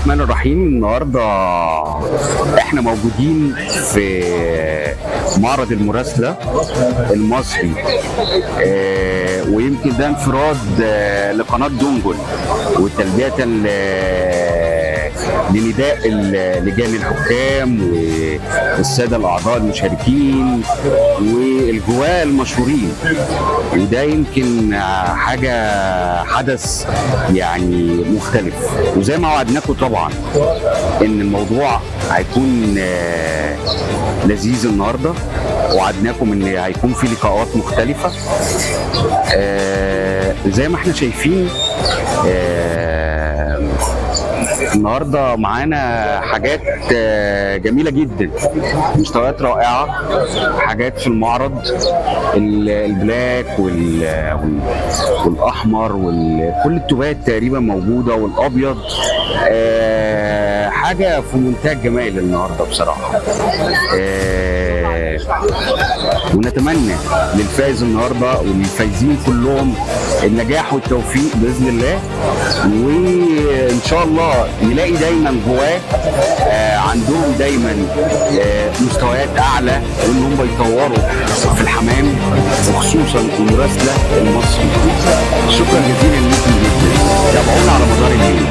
الرحمن الرحيم. النهارده احنا موجودين في معرض المراسلة المصري، ويمكن ده انفراد لقناة دونجل، وتلبية لنداء لجان الحكام والسادة الأعضاء المشاركين والجواء المشهورين. وده يمكن حدث يعني مختلف، وزي ما وعدناكم طبعا ان الموضوع هيكون لذيذ النهارده. وعدناكم ان هيكون في لقاءات مختلفه زي ما احنا شايفين. النهارده معانا حاجات جميله جدا، مستويات رائعه، حاجات في المعرض البلاك والاحمر وكل التوبات تقريبا موجوده، والابيض. حاجه في منتهى الجمال النهارده بصراحه. ونتمنى للفائز النهارده وللفايزين كلهم النجاح والتوفيق باذن الله، وان شاء الله نلاقي دايما جواه عندهم دايما مستويات اعلى، وان هم يطوروا في الحمام وخصوصا المراسله المصري. شكرا جزيلا لكم جدا، تابعونا على مدار الليل.